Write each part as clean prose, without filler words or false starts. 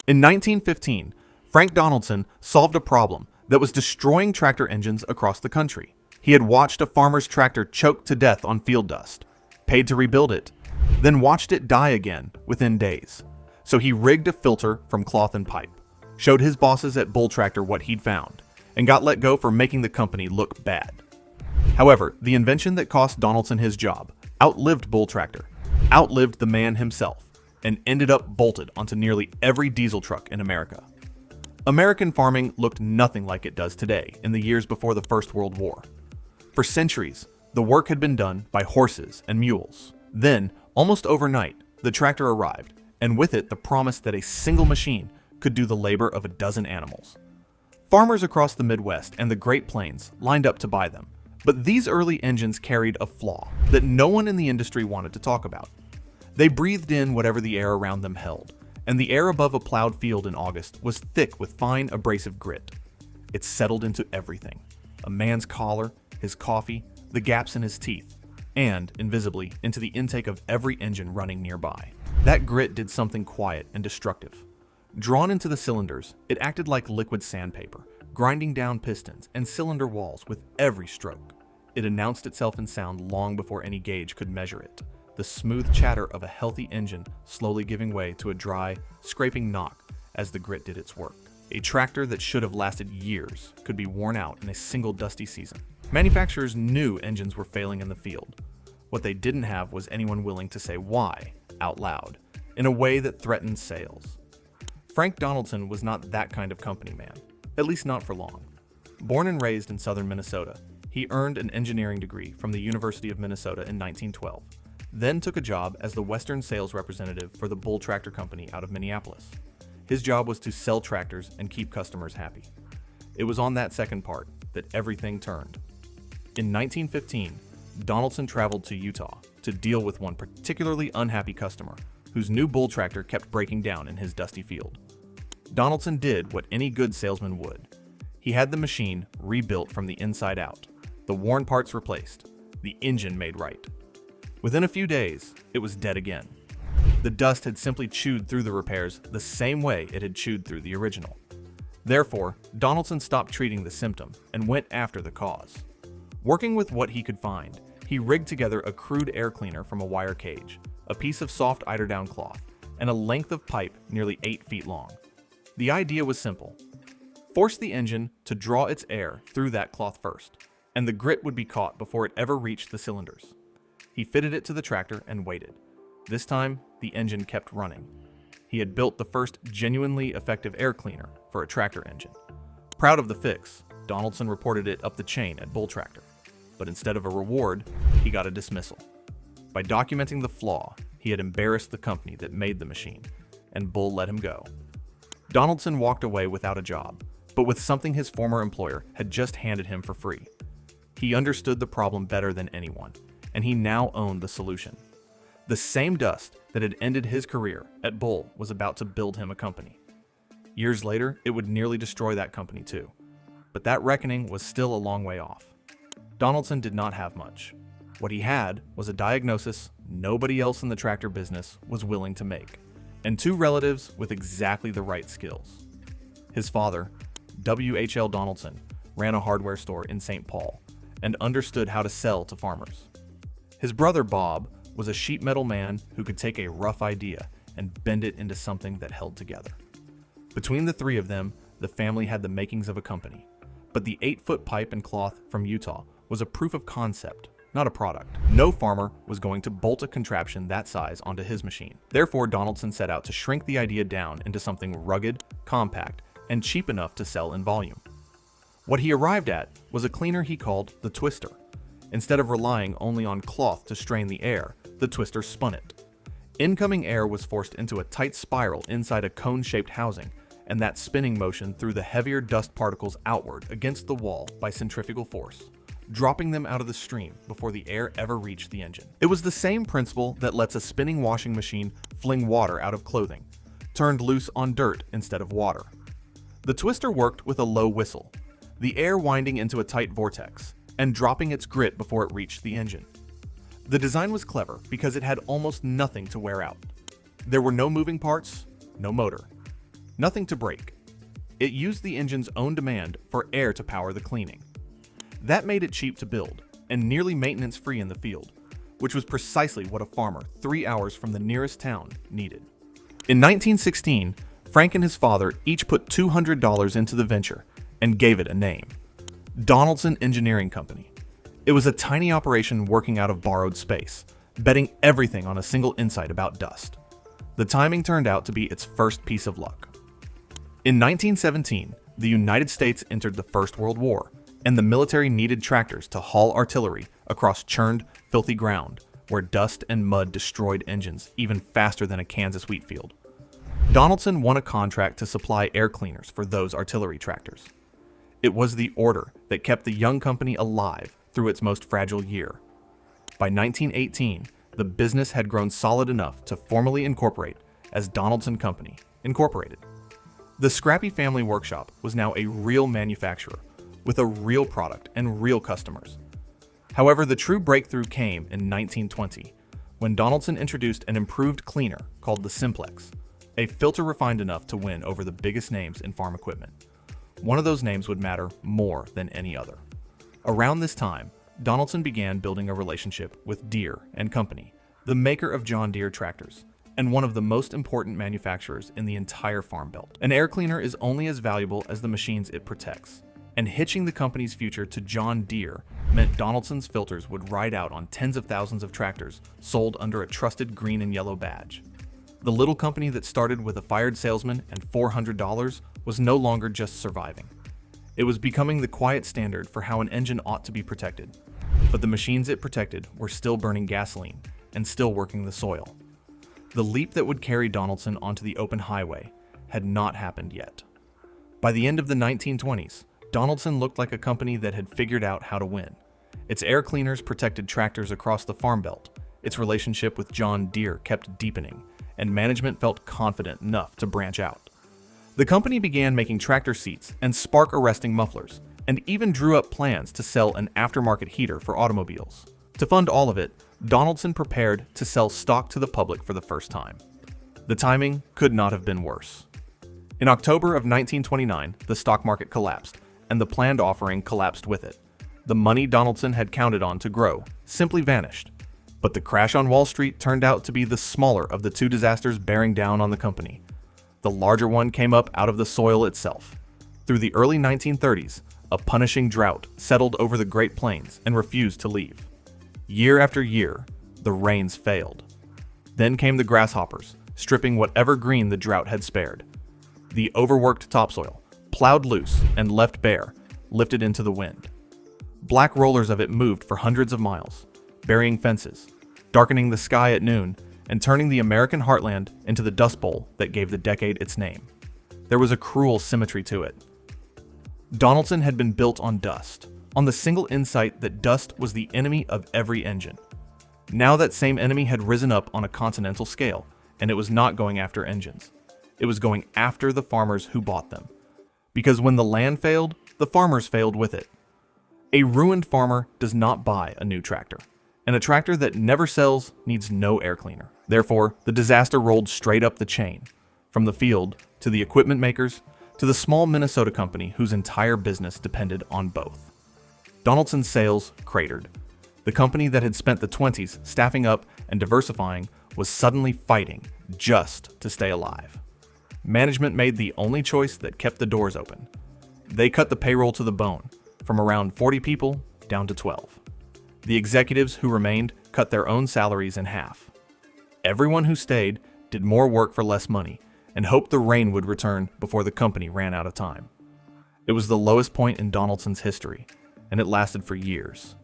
In 1915, Frank Donaldson solved a problem that was destroying tractor engines across the country. He had watched a farmer's tractor choke to death on field dust, paid to rebuild it, then watched it die again within days. So he rigged a filter from cloth and pipe, showed his bosses at Bull Tractor what he'd found, and got let go for making the company look bad. However, the invention that cost Donaldson his job outlived Bull Tractor, outlived the man himself, and ended up bolted onto nearly every diesel truck in America. American farming looked nothing like it does today in the years before the First World War. For centuries, the work had been done by horses and mules. Then, almost overnight, the tractor arrived, and with it the promise that a single machine could do the labor of a dozen animals. Farmers across the Midwest and the Great Plains lined up to buy them, but these early engines carried a flaw that no one in the industry wanted to talk about. They breathed in whatever the air around them held, and the air above a plowed field in August was thick with fine abrasive grit. It settled into everything: a man's collar, his coffee, the gaps in his teeth, and, invisibly, into the intake of every engine running nearby. That grit did something quiet and destructive. Drawn into the cylinders, it acted like liquid sandpaper, grinding down pistons and cylinder walls with every stroke. It announced itself in sound long before any gauge could measure it. The smooth chatter of a healthy engine slowly giving way to a dry, scraping knock as the grit did its work. A tractor that should have lasted years could be worn out in a single dusty season. Manufacturers knew engines were failing in the field. What they didn't have was anyone willing to say why out loud, in a way that threatened sales. Frank Donaldson was not that kind of company man, at least not for long. Born and raised in southern Minnesota, he earned an engineering degree from the University of Minnesota in 1912. Then took a job as the Western sales representative for the Bull Tractor Company out of Minneapolis. His job was to sell tractors and keep customers happy. It was on that second part that everything turned. In 1915, Donaldson traveled to Utah to deal with one particularly unhappy customer whose new bull tractor kept breaking down in his dusty field. Donaldson did what any good salesman would. He had the machine rebuilt from the inside out, the worn parts replaced, the engine made right. Within a few days, it was dead again. The dust had simply chewed through the repairs the same way it had chewed through the original. Therefore, Donaldson stopped treating the symptom and went after the cause. Working with what he could find, he rigged together a crude air cleaner from a wire cage, a piece of soft eiderdown cloth, and a length of pipe nearly 8 feet long. The idea was simple. Force the engine to draw its air through that cloth first, and the grit would be caught before it ever reached the cylinders. He fitted it to the tractor and waited. This time, the engine kept running. He had built the first genuinely effective air cleaner for a tractor engine. Proud of the fix, Donaldson reported it up the chain at Bull Tractor. But instead of a reward, he got a dismissal. By documenting the flaw, he had embarrassed the company that made the machine, and Bull let him go. Donaldson walked away without a job, but with something his former employer had just handed him for free. He understood the problem better than anyone, and he now owned the solution. The same dust that had ended his career at Bull was about to build him a company. Years later, it would nearly destroy that company too. But that reckoning was still a long way off. Donaldson did not have much. What he had was a diagnosis nobody else in the tractor business was willing to make, and 2 relatives with exactly the right skills. His father, W.H.L. Donaldson, ran a hardware store in St. Paul and understood how to sell to farmers. His brother, Bob, was a sheet metal man who could take a rough idea and bend it into something that held together. Between the 3 of them, the family had the makings of a company. But the 8-foot pipe and cloth from Utah was a proof of concept, not a product. No farmer was going to bolt a contraption that size onto his machine. Therefore, Donaldson set out to shrink the idea down into something rugged, compact, and cheap enough to sell in volume. What he arrived at was a cleaner he called the twister. Instead of relying only on cloth to strain the air, the twister spun it. Incoming air was forced into a tight spiral inside a cone-shaped housing, and that spinning motion threw the heavier dust particles outward against the wall by centrifugal force, dropping them out of the stream before the air ever reached the engine. It was the same principle that lets a spinning washing machine fling water out of clothing, turned loose on dirt instead of water. The twister worked with a low whistle, the air winding into a tight vortex, and dropping its grit before it reached the engine. The design was clever because it had almost nothing to wear out. There were no moving parts, no motor. Nothing to break. It used the engine's own demand for air to power the cleaning. That made it cheap to build and nearly maintenance-free in the field, which was precisely what a farmer 3 hours from the nearest town needed. In 1916, Frank and his father each put $200 into the venture and gave it a name: Donaldson Engineering Company. It was a tiny operation working out of borrowed space, betting everything on a single insight about dust. The timing turned out to be its first piece of luck. In 1917, the United States entered the First World War, and the military needed tractors to haul artillery across churned, filthy ground where dust and mud destroyed engines even faster than a Kansas wheat field. Donaldson won a contract to supply air cleaners for those artillery tractors. It was the order that kept the young company alive through its most fragile year. By 1918, the business had grown solid enough to formally incorporate as Donaldson Company, Incorporated. The scrappy family workshop was now a real manufacturer with a real product and real customers. However, the true breakthrough came in 1920 when Donaldson introduced an improved cleaner called the Simplex, a filter refined enough to win over the biggest names in farm equipment. One of those names would matter more than any other. Around this time, Donaldson began building a relationship with Deere and Company, the maker of John Deere tractors, and one of the most important manufacturers in the entire Farm Belt. An air cleaner is only as valuable as the machines it protects, and hitching the company's future to John Deere meant Donaldson's filters would ride out on tens of thousands of tractors sold under a trusted green and yellow badge. The little company that started with a fired salesman and $400 was no longer just surviving. It was becoming the quiet standard for how an engine ought to be protected. But the machines it protected were still burning gasoline and still working the soil. The leap that would carry Donaldson onto the open highway had not happened yet. By the end of the 1920s, Donaldson looked like a company that had figured out how to win. Its air cleaners protected tractors across the Farm Belt. Its relationship with John Deere kept deepening, and management felt confident enough to branch out. The company began making tractor seats and spark-arresting mufflers, and even drew up plans to sell an aftermarket heater for automobiles. To fund all of it, Donaldson prepared to sell stock to the public for the first time. The timing could not have been worse. In October of 1929, the stock market collapsed, and the planned offering collapsed with it. The money Donaldson had counted on to grow simply vanished. But the crash on Wall Street turned out to be the smaller of the two disasters bearing down on the company. The larger one came up out of the soil itself. Through the early 1930s, a punishing drought settled over the Great Plains and refused to leave. Year after year, the rains failed. Then came the grasshoppers, stripping whatever green the drought had spared. The overworked topsoil, plowed loose and left bare, lifted into the wind. Black rollers of it moved for hundreds of miles, burying fences, darkening the sky at noon, and turning the American heartland into the dust bowl that gave the decade its name. There was a cruel symmetry to it. Donaldson had been built on dust, on the single insight that dust was the enemy of every engine. Now that same enemy had risen up on a continental scale, and it was not going after engines. It was going after the farmers who bought them. Because when the land failed, the farmers failed with it. A ruined farmer does not buy a new tractor, and a tractor that never sells needs no air cleaner. Therefore, the disaster rolled straight up the chain, from the field to the equipment makers to the small Minnesota company whose entire business depended on both. Donaldson's sales cratered. The company that had spent the 20s staffing up and diversifying was suddenly fighting just to stay alive. Management made the only choice that kept the doors open. They cut the payroll to the bone, from around 40 people down to 12. The executives who remained cut their own salaries in half. Everyone who stayed did more work for less money and hoped the rain would return before the company ran out of time. It was the lowest point in Donaldson's history, and it lasted for years.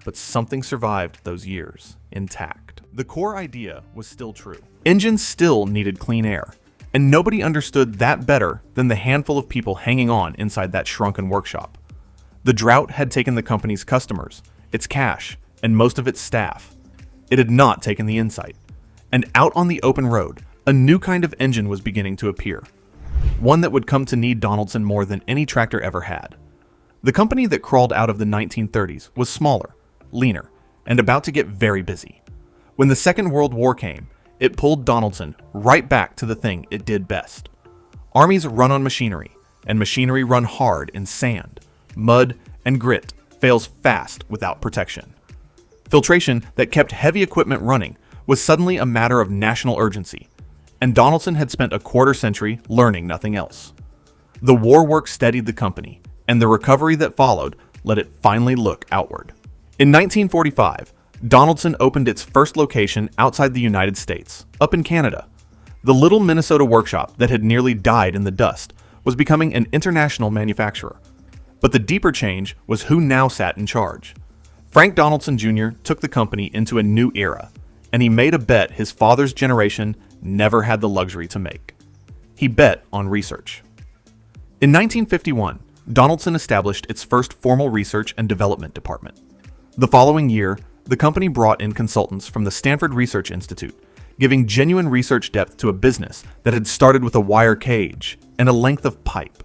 But something survived those years, intact. The core idea was still true. Engines still needed clean air, and nobody understood that better than the handful of people hanging on inside that shrunken workshop. The drought had taken the company's customers, its cash, and most of its staff. It had not taken the insight. And out on the open road, a new kind of engine was beginning to appear. One that would come to need Donaldson more than any tractor ever had. The company that crawled out of the 1930s was smaller, leaner, and about to get very busy. When the Second World War came, it pulled Donaldson right back to the thing it did best: Armies run on machinery, and machinery run hard in sand, mud, and grit fails fast without protection. Filtration that kept heavy equipment running was suddenly a matter of national urgency, and Donaldson had spent a quarter century learning nothing else. The war work steadied the company, and the recovery that followed let it finally look outward. In 1945, Donaldson opened its first location outside the United States, up in Canada. The little Minnesota workshop that had nearly died in the dust was becoming an international manufacturer. But the deeper change was who now sat in charge. Frank Donaldson Jr. took the company into a new era, and he made a bet his father's generation never had the luxury to make. He bet on research. In 1951, Donaldson established its first formal research and development department. The following year, the company brought in consultants from the Stanford Research Institute, giving genuine research depth to a business that had started with a wire cage and a length of pipe.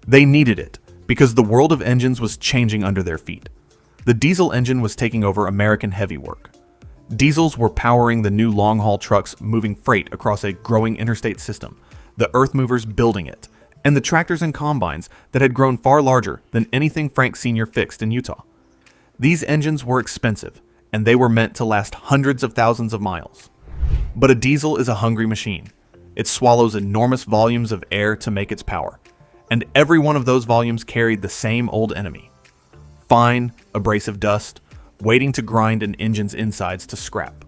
They needed it because the world of engines was changing under their feet. The diesel engine was taking over American heavy work. Diesels were powering the new long-haul trucks moving freight across a growing interstate system, the earthmovers building it, and the tractors and combines that had grown far larger than anything Frank Sr. fixed in Utah. These engines were expensive, and they were meant to last hundreds of thousands of miles. But a diesel is a hungry machine. It swallows enormous volumes of air to make its power, and every one of those volumes carried the same old enemy: fine, abrasive dust, waiting to grind an engine's insides to scrap.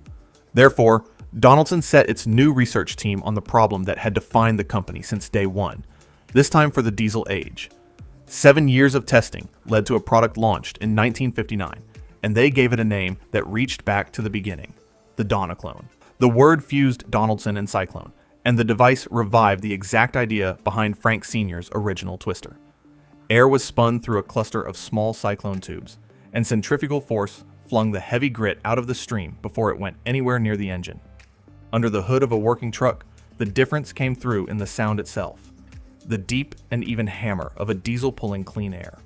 Therefore, Donaldson set its new research team on the problem that had defined the company since day one, this time for the diesel age. 7 years of testing led to a product launched in 1959, and they gave it a name that reached back to the beginning: the Donaclone. The word fused Donaldson and Cyclone, and the device revived the exact idea behind Frank Sr.'s original twister. Air was spun through a cluster of small cyclone tubes, and centrifugal force flung the heavy grit out of the stream before it went anywhere near the engine. Under the hood of a working truck, the difference came through in the sound itself: the deep and even hammer of a diesel pulling clean air.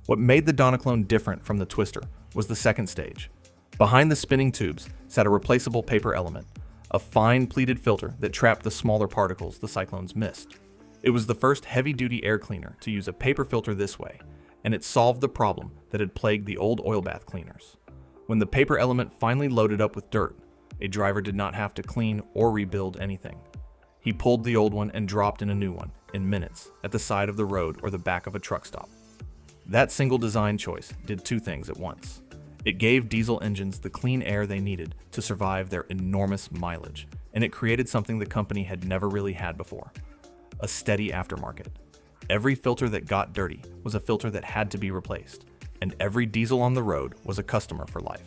What made the Donaclone different from the twister was the second stage. Behind the spinning tubes sat a replaceable paper element, a fine pleated filter that trapped the smaller particles the cyclones missed. It was the first heavy-duty air cleaner to use a paper filter this way, and it solved the problem that had plagued the old oil bath cleaners. When the paper element finally loaded up with dirt, a driver did not have to clean or rebuild anything. He pulled the old one and dropped in a new one in minutes at the side of the road or the back of a truck stop. That single design choice did two things at once. It gave diesel engines the clean air they needed to survive their enormous mileage, and it created something the company had never really had before: a steady aftermarket. Every filter that got dirty was a filter that had to be replaced, and every diesel on the road was a customer for life.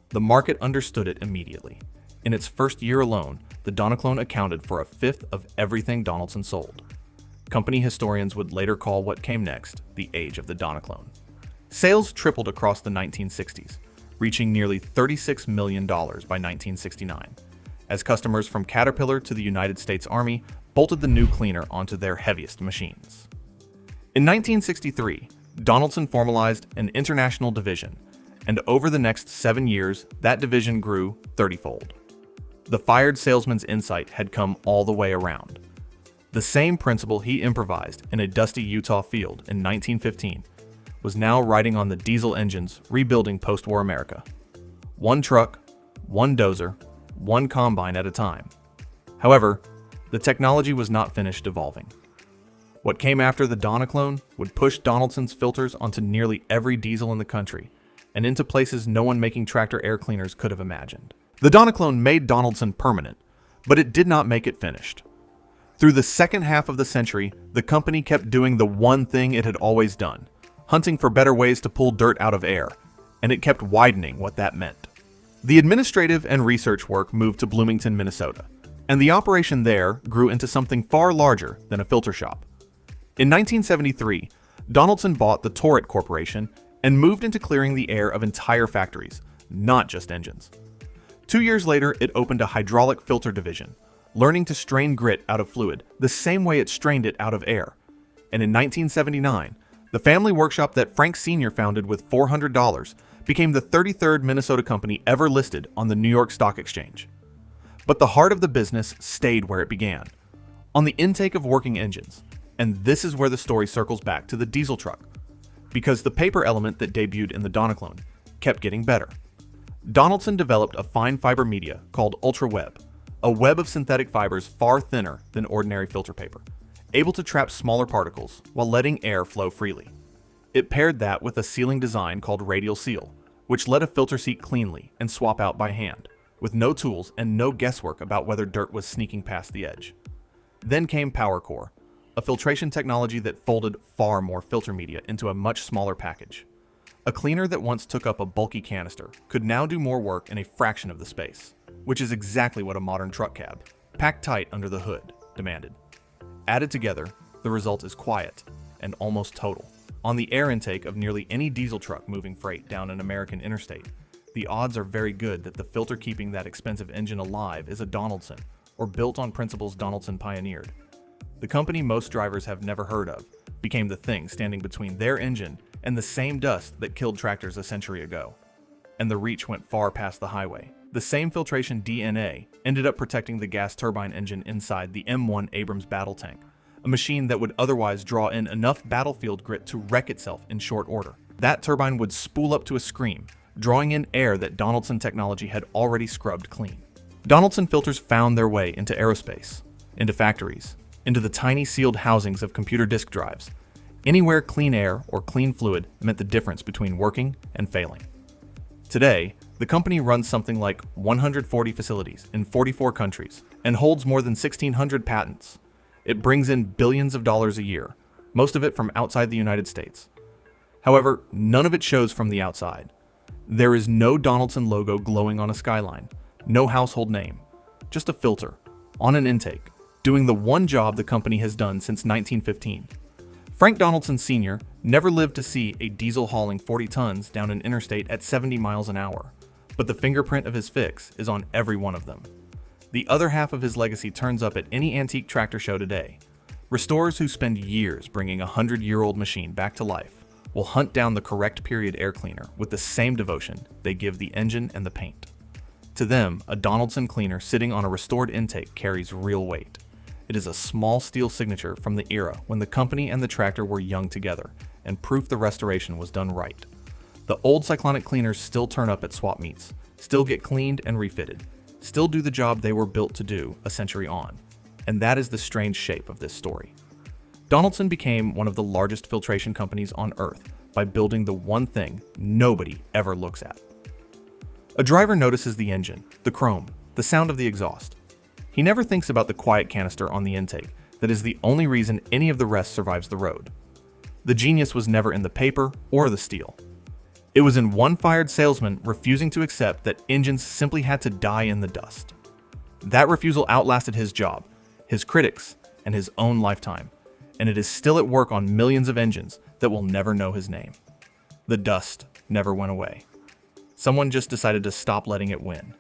The market understood it immediately. In its first year alone, the Donaclone accounted for a fifth of everything Donaldson sold. Company historians would later call what came next the age of the Donaclone. Sales tripled across the 1960s, reaching nearly $36 million by 1969, as customers from Caterpillar to the United States Army bolted the new cleaner onto their heaviest machines. In 1963, Donaldson formalized an international division, and over the next 7 years, that division grew 30-fold. The fired salesman's insight had come all the way around. The same principle he improvised in a dusty Utah field in 1915 was now riding on the diesel engines rebuilding post-war America. One truck, one dozer, one combine at a time. However, the technology was not finished evolving. What came after the Donaclone would push Donaldson's filters onto nearly every diesel in the country, and into places no one making tractor air cleaners could have imagined. The Donaclone made Donaldson permanent, but it did not make it finished. Through the second half of the century, the company kept doing the one thing it had always done: hunting for better ways to pull dirt out of air, and it kept widening what that meant. The administrative and research work moved to Bloomington, Minnesota, and the operation there grew into something far larger than a filter shop. In 1973, Donaldson bought the Torit Corporation and moved into clearing the air of entire factories, not just engines. 2 years later, it opened a hydraulic filter division, learning to strain grit out of fluid the same way it strained it out of air. And in 1979, the family workshop that Frank Sr. founded with $400 became the 33rd Minnesota company ever listed on the New York Stock Exchange. But the heart of the business stayed where it began, on the intake of working engines. And this is where the story circles back to the diesel truck, because the paper element that debuted in the Donaclone kept getting better. Donaldson developed a fine fiber media called ultra-web, a web of synthetic fibers far thinner than ordinary filter paper, able to trap smaller particles while letting air flow freely. It paired that with a sealing design called radial seal, which let a filter seat cleanly and swap out by hand, with no tools and no guesswork about whether dirt was sneaking past the edge. Then came PowerCore, a filtration technology that folded far more filter media into a much smaller package. A cleaner that once took up a bulky canister could now do more work in a fraction of the space, which is exactly what a modern truck cab, packed tight under the hood, demanded. Added together, the result is quiet and almost total. On the air intake of nearly any diesel truck moving freight down an American interstate, the odds are very good that the filter keeping that expensive engine alive is a Donaldson, or built on principles Donaldson pioneered. The company most drivers have never heard of became the thing standing between their engine and the same dust that killed tractors a century ago. And the reach went far past the highway. The same filtration DNA ended up protecting the gas turbine engine inside the M1 Abrams battle tank, a machine that would otherwise draw in enough battlefield grit to wreck itself in short order. That turbine would spool up to a scream, drawing in air that Donaldson technology had already scrubbed clean. Donaldson filters found their way into aerospace, into factories, into the tiny sealed housings of computer disk drives. Anywhere clean air or clean fluid meant the difference between working and failing. Today, the company runs something like 140 facilities in 44 countries and holds more than 1,600 patents. It brings in billions of dollars a year, most of it from outside the United States. However, none of it shows from the outside. There is no Donaldson logo glowing on a skyline, no household name, just a filter, on an intake, doing the one job the company has done since 1915. Frank Donaldson Sr. never lived to see a diesel hauling 40 tons down an interstate at 70 miles an hour, but the fingerprint of his fix is on every one of them. The other half of his legacy turns up at any antique tractor show today. Restorers who spend years bringing a 100-year-old machine back to life will hunt down the correct period air cleaner with the same devotion they give the engine and the paint. To them, a Donaldson cleaner sitting on a restored intake carries real weight. It is a small steel signature from the era when the company and the tractor were young together, and proof the restoration was done right. The old cyclonic cleaners still turn up at swap meets, still get cleaned and refitted, still do the job they were built to do a century on. And that is the strange shape of this story. Donaldson became one of the largest filtration companies on Earth by building the one thing nobody ever looks at. A driver notices the engine, the chrome, the sound of the exhaust. He never thinks about the quiet canister on the intake that is the only reason any of the rest survives the road. The genius was never in the paper or the steel. It was in one fired salesman refusing to accept that engines simply had to die in the dust. That refusal outlasted his job, his critics, and his own lifetime, and it is still at work on millions of engines that will never know his name. The dust never went away. Someone just decided to stop letting it win.